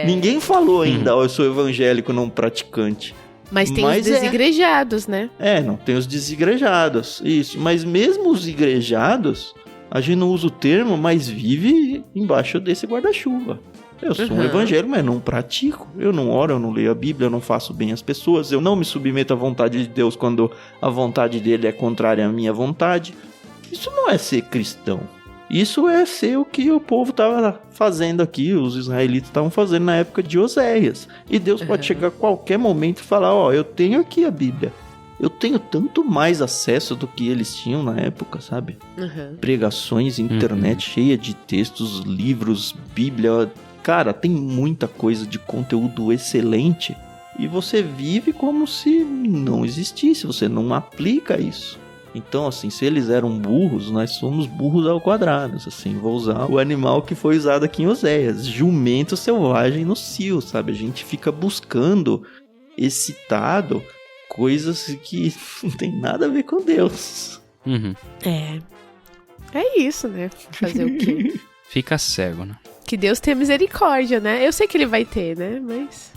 Ninguém falou ainda, eu sou evangélico não praticante. Mas tem os desigrejados, né? Não, tem os desigrejados, isso. Mas mesmo os igrejados, a gente não usa o termo, mas vive embaixo desse guarda-chuva. Eu sou um evangélico, mas não pratico. Eu não oro, eu não leio a Bíblia, eu não faço bem às pessoas. Eu não me submeto à vontade de Deus quando a vontade dele é contrária à minha vontade. Isso não é ser cristão. Isso é ser o que o povo estava fazendo aqui, os israelitas estavam fazendo na época de Oséias. E Deus pode chegar a qualquer momento e falar, eu tenho aqui a Bíblia. Eu tenho tanto mais acesso do que eles tinham na época, sabe? Pregações, internet cheia de textos, livros, Bíblia. Cara, tem muita coisa de conteúdo excelente e você vive como se não existisse, você não aplica isso. Então, assim, se eles eram burros, nós somos burros ao quadrado, assim, vou usar o animal que foi usado aqui em Oséias, jumento selvagem no cio, sabe? A gente fica buscando, excitado, coisas que não tem nada a ver com Deus. É isso, né? Fazer o quê? Fica cego, né? Que Deus tenha misericórdia, né? Eu sei que ele vai ter, né? Mas...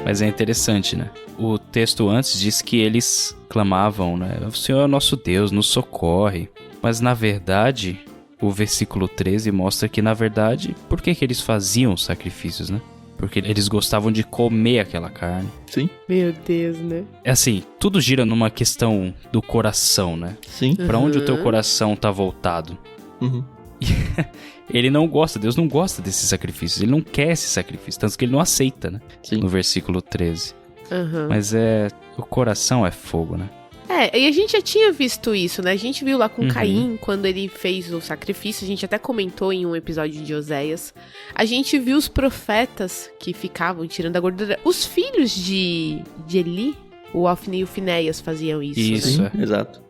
Mas é interessante, né? O texto antes diz que eles clamavam, né? O Senhor é nosso Deus, nos socorre. Mas na verdade, o versículo 13 mostra que, na verdade, por que eles faziam sacrifícios, né? Porque eles gostavam de comer aquela carne. Sim. Meu Deus, né? É assim, tudo gira numa questão do coração, né? Sim. Pra onde o teu coração tá voltado. Ele não gosta, Deus não gosta desses sacrifícios. Ele não quer esse sacrifício, tanto que ele não aceita, né? Sim. No versículo 13. Mas o coração é fogo, né? E a gente já tinha visto isso, né? A gente viu lá com Caim, quando ele fez o sacrifício, a gente até comentou em um episódio de Oséias. A gente viu os profetas que ficavam tirando a gordura. Os filhos de Eli, o Ofni e o Finéias faziam isso. Isso, né? Exato.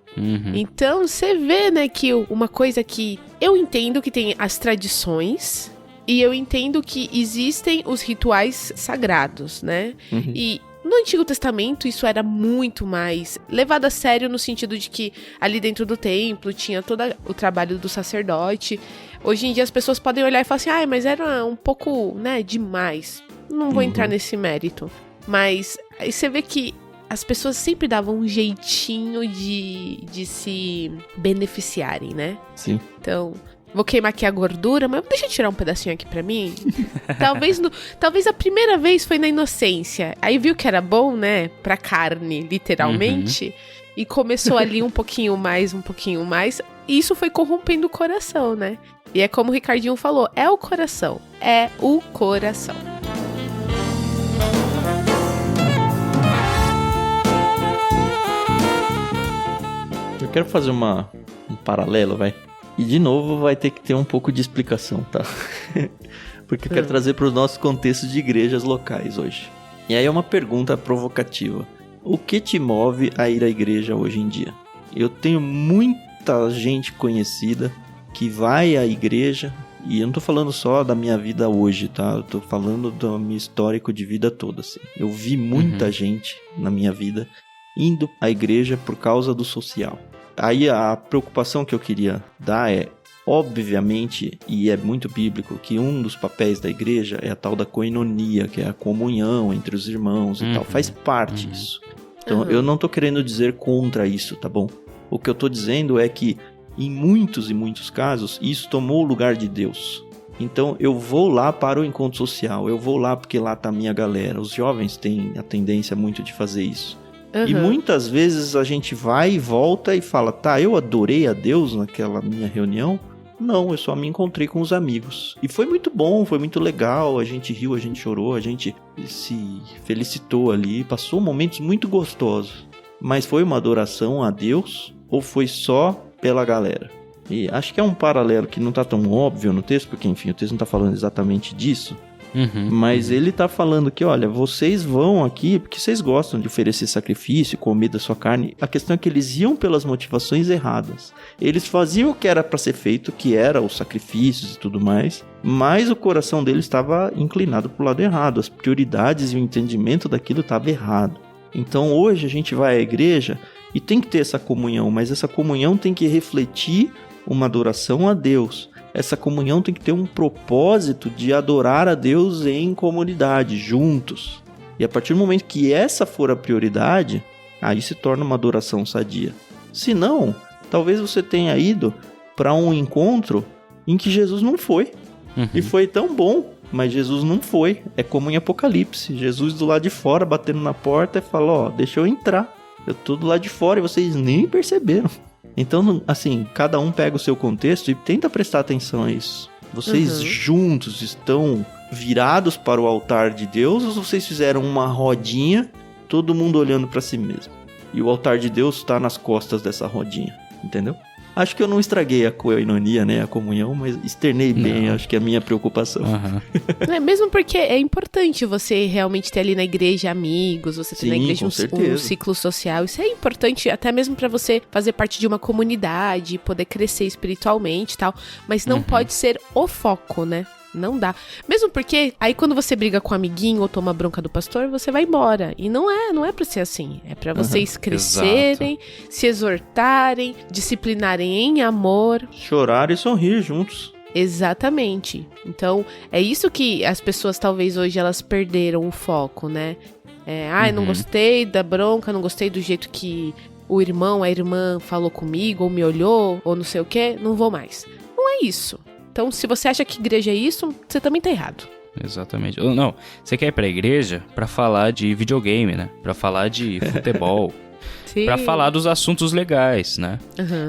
Então, você vê, né, que uma coisa que eu entendo que tem as tradições e eu entendo que existem os rituais sagrados, né? E no Antigo Testamento, isso era muito mais levado a sério no sentido de que ali dentro do templo tinha todo o trabalho do sacerdote. Hoje em dia as pessoas podem olhar e falar assim, mas era um pouco, né, demais. Não vou entrar nesse mérito. Mas aí você vê que as pessoas sempre davam um jeitinho de se beneficiarem, né? Sim. Então... Vou queimar aqui a gordura, mas deixa eu tirar um pedacinho aqui pra mim. Talvez a primeira vez foi na inocência. Aí viu que era bom, né? Pra carne, literalmente. E começou ali um pouquinho mais. E isso foi corrompendo o coração, né? E é como o Ricardinho falou, é o coração. É o coração. Eu quero fazer um paralelo, vai. E de novo vai ter que ter um pouco de explicação, tá? Porque eu quero trazer para os nossos contextos de igrejas locais hoje. E aí é uma pergunta provocativa. O que te move a ir à igreja hoje em dia? Eu tenho muita gente conhecida que vai à igreja, e eu não tô falando só da minha vida hoje, tá? Eu tô falando do meu histórico de vida toda, assim. Eu vi muita gente na minha vida indo à igreja por causa do social. Aí a preocupação que eu queria dar é Obviamente, e é muito bíblico, que um dos papéis da igreja é a tal da koinonia, que é a comunhão entre os irmãos e tal. Faz parte isso. Então, eu não tô querendo dizer contra isso, tá bom? O que eu tô dizendo é que, em muitos e muitos casos, isso tomou o lugar de Deus. Então, eu vou lá para o encontro social, eu vou lá porque lá tá a minha galera. Os jovens têm a tendência muito de fazer isso. E muitas vezes a gente vai e volta e fala, tá, eu adorei a Deus naquela minha reunião? Não, eu só me encontrei com os amigos. E foi muito bom, foi muito legal, a gente riu, a gente chorou, a gente se felicitou ali, passou momentos muito gostosos. Mas foi uma adoração a Deus ou foi só pela galera? E acho que é um paralelo que não tá tão óbvio no texto, porque enfim, o texto não tá falando exatamente disso. Mas ele tá falando que, olha, vocês vão aqui porque vocês gostam de oferecer sacrifício, comer da sua carne. A questão é que eles iam pelas motivações erradas. Eles faziam o que era para ser feito, que era os sacrifícios e tudo mais, mas o coração deles estava inclinado pro lado errado. As prioridades e o entendimento daquilo estava errado. Então hoje a gente vai à igreja e tem que ter essa comunhão, mas essa comunhão tem que refletir uma adoração a Deus. Essa comunhão tem que ter um propósito de adorar a Deus em comunidade, juntos. E a partir do momento que essa for a prioridade, aí se torna uma adoração sadia. Se não, talvez você tenha ido para um encontro em que Jesus não foi. E foi tão bom, mas Jesus não foi. É como em Apocalipse. Jesus do lado de fora, batendo na porta e fala, ó, deixa eu entrar. Eu tô do lado de fora e vocês nem perceberam. Então, assim, cada um pega o seu contexto e tenta prestar atenção a isso. Vocês juntos estão virados para o altar de Deus ou vocês fizeram uma rodinha, todo mundo olhando para si mesmo? E o altar de Deus está nas costas dessa rodinha, entendeu? Acho que eu não estraguei a koinonia, né, a comunhão, mas externei bem, acho que é a minha preocupação. Mesmo porque é importante você realmente ter ali na igreja amigos, você ter na igreja um ciclo social. Isso é importante até mesmo pra você fazer parte de uma comunidade, poder crescer espiritualmente e tal, mas não pode ser o foco, né? Não dá. Mesmo porque aí quando você briga com um amiguinho ou toma bronca do pastor, você vai embora. E não é pra ser assim. É pra vocês crescerem, se exortarem, disciplinarem em amor. Chorar e sorrir juntos. Exatamente. Então, é isso que as pessoas talvez hoje elas perderam o foco, né? Não gostei da bronca, não gostei do jeito que o irmão, a irmã falou comigo, ou me olhou, ou não sei o quê, não vou mais. Não é isso. Então, se você acha que igreja é isso, você também tá errado. Exatamente. Não, você quer ir pra igreja pra falar de videogame, né? Pra falar de futebol. Pra falar dos assuntos legais, né?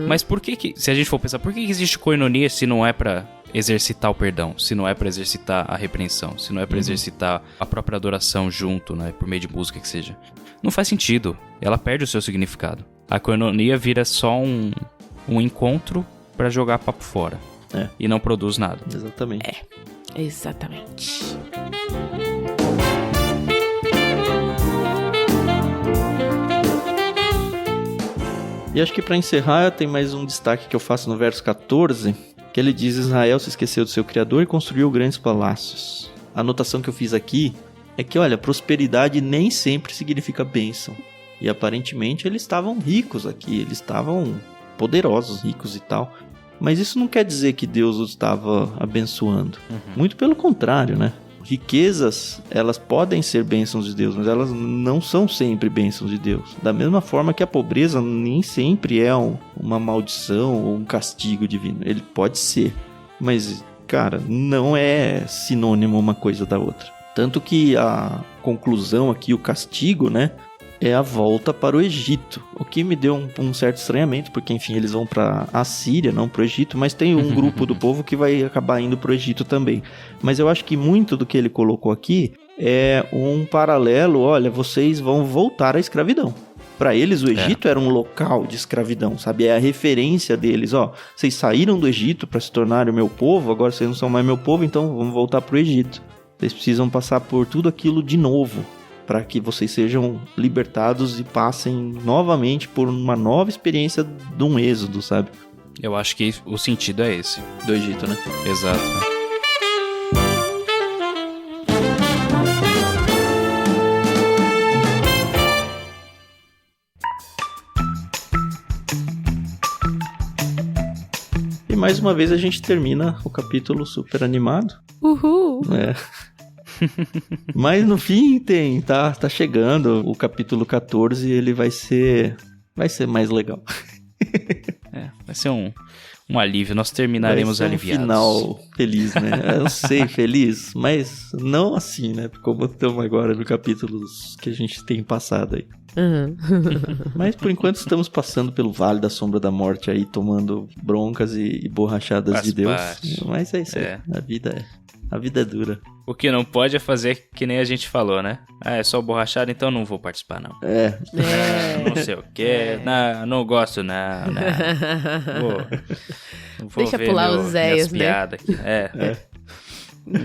Mas por que, se a gente for pensar, por que existe koinonia se não é pra exercitar o perdão? Se não é pra exercitar a repreensão? Se não é pra exercitar a própria adoração junto, né? Por meio de música que seja. Não faz sentido. Ela perde o seu significado. A koinonia vira só um encontro pra jogar papo fora. E não produz nada. Exatamente. Exatamente. E acho que para encerrar tem mais um destaque que eu faço no verso 14, que ele diz: Israel se esqueceu do seu Criador e construiu grandes palácios. A anotação que eu fiz aqui é que, olha, prosperidade nem sempre significa bênção. E aparentemente eles estavam ricos aqui, eles estavam poderosos, ricos e tal. Mas isso não quer dizer que Deus os estava abençoando. Muito pelo contrário, né? Riquezas, elas podem ser bênçãos de Deus, mas elas não são sempre bênçãos de Deus. Da mesma forma que a pobreza nem sempre é uma maldição ou um castigo divino. Ele pode ser, mas, cara, não é sinônimo uma coisa da outra. Tanto que a conclusão aqui, o castigo, né? É a volta para o Egito, o que me deu um certo estranhamento, porque enfim, eles vão para a Síria, não para o Egito, mas tem um grupo do povo que vai acabar indo para o Egito também. Mas eu acho que muito do que ele colocou aqui é um paralelo, olha, vocês vão voltar à escravidão. Para eles o Egito era um local de escravidão, sabe? É a referência deles, ó, vocês saíram do Egito para se tornarem o meu povo, agora vocês não são mais meu povo, então vamos voltar para o Egito. Vocês precisam passar por tudo aquilo de novo, para que vocês sejam libertados e passem novamente por uma nova experiência de um êxodo, sabe? Eu acho que o sentido é esse. Do Egito, né? Exato. mais uma vez a gente termina o capítulo super animado. Uhul! Mas no fim tá chegando o capítulo 14 e ele vai ser mais legal. Vai ser um alívio, nós terminaremos aliviados. Vai ser um final feliz, né? Eu não sei, feliz, mas não assim, né? Como estamos agora no capítulo que a gente tem passado aí. Uhum. Mas por enquanto estamos passando pelo Vale da Sombra da Morte aí, tomando broncas e borrachadas de Deus. Mas é isso aí, a vida é dura. O que não pode é fazer que nem a gente falou, né? É só borrachada, então não vou participar, não. Não sei o quê. Não gosto, não. Vou deixa pular os Zéias, né? Aqui.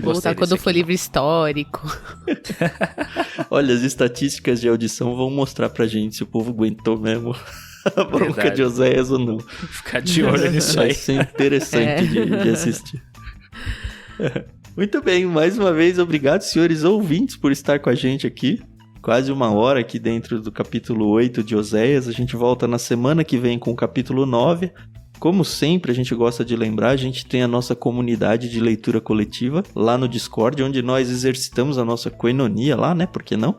Voltar quando for livro histórico. Olha, as estatísticas de audição vão mostrar pra gente se o povo aguentou mesmo a bronca de Oséias ou não. Ficar de olho nisso aí. Vai ser interessante de assistir. Muito bem, mais uma vez, obrigado, senhores ouvintes, por estar com a gente aqui. Quase uma hora aqui dentro do capítulo 8 de Oséias. A gente volta na semana que vem com o capítulo 9. Como sempre, a gente gosta de lembrar, a gente tem a nossa comunidade de leitura coletiva lá no Discord, onde nós exercitamos a nossa koinonia lá, né? Por que não?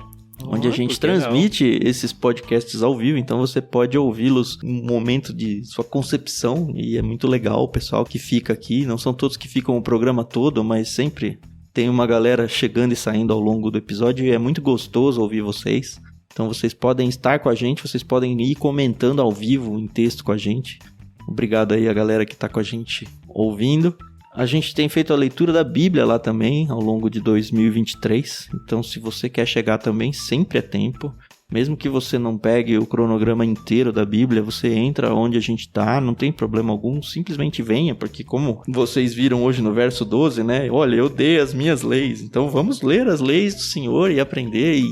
Onde a gente transmite esses podcasts ao vivo, então você pode ouvi-los no momento de sua concepção, e é muito legal o pessoal que fica aqui. Não são todos que ficam o programa todo, mas sempre tem uma galera chegando e saindo ao longo do episódio, e é muito gostoso ouvir vocês. Então vocês podem estar com a gente, vocês podem ir comentando ao vivo em texto com a gente. Obrigado aí a galera que tá com a gente ouvindo. A gente tem feito a leitura da Bíblia lá também, ao longo de 2023. Então, se você quer chegar também, sempre é tempo. Mesmo que você não pegue o cronograma inteiro da Bíblia, você entra onde a gente tá, não tem problema algum. Simplesmente venha, porque como vocês viram hoje no verso 12, né? Olha, eu dei as minhas leis. Então, vamos ler as leis do Senhor e aprender,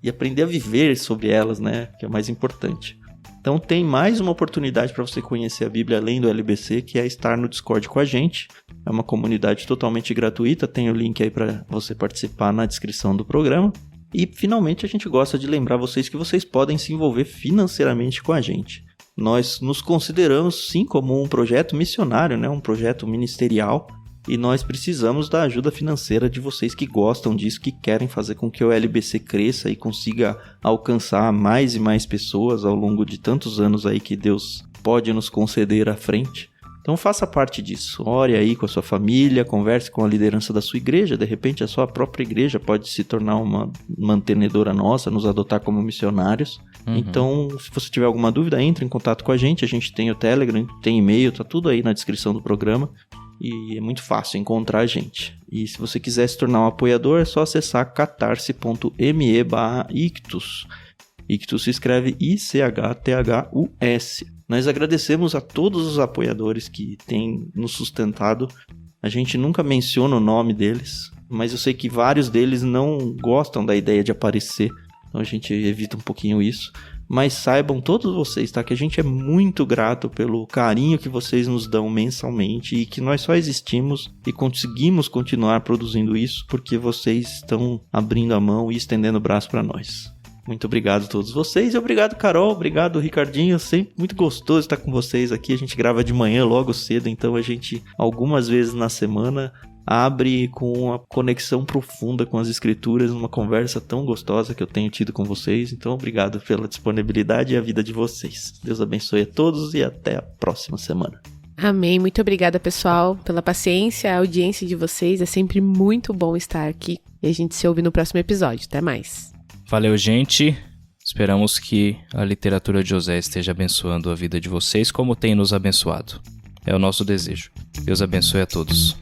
e aprender a viver sobre elas, né? Que é o mais importante. Então tem mais uma oportunidade para você conhecer a Bíblia além do LBC, que é estar no Discord com a gente. É uma comunidade totalmente gratuita, tem o link aí para você participar na descrição do programa. E finalmente a gente gosta de lembrar vocês que vocês podem se envolver financeiramente com a gente. Nós nos consideramos sim como um projeto missionário, né? Um projeto ministerial. E nós precisamos da ajuda financeira de vocês que gostam disso, que querem fazer com que o LBC cresça e consiga alcançar mais e mais pessoas ao longo de tantos anos aí que Deus pode nos conceder à frente. Então faça parte disso, ore aí com a sua família, converse com a liderança da sua igreja, de repente a sua própria igreja pode se tornar uma mantenedora nossa, nos adotar como missionários. Então, se você tiver alguma dúvida, entre em contato com a gente tem o Telegram, tem e-mail, tá tudo aí na descrição do programa. E é muito fácil encontrar a gente. E se você quiser se tornar um apoiador, é só acessar catarse.me/ictus. Ictus se escreve ICHTHUS. Nós agradecemos a todos os apoiadores que têm nos sustentado. A gente nunca menciona o nome deles, mas eu sei que vários deles não gostam da ideia de aparecer. Então a gente evita um pouquinho isso. Mas saibam todos vocês, tá? Que a gente é muito grato pelo carinho que vocês nos dão mensalmente e que nós só existimos e conseguimos continuar produzindo isso porque vocês estão abrindo a mão e estendendo o braço para nós. Muito obrigado a todos vocês e obrigado, Carol, obrigado, Ricardinho. Sempre muito gostoso estar com vocês aqui. A gente grava de manhã logo cedo, então a gente algumas vezes na semana abre com uma conexão profunda com as escrituras, uma conversa tão gostosa que eu tenho tido com vocês. Então, obrigado pela disponibilidade e a vida de vocês. Deus abençoe a todos e até a próxima semana. Amém. Muito obrigada, pessoal, pela paciência, a audiência de vocês. É sempre muito bom estar aqui e a gente se ouve no próximo episódio. Até mais. Valeu, gente. Esperamos que a literatura de Oséias esteja abençoando a vida de vocês como tem nos abençoado. É o nosso desejo. Deus abençoe a todos.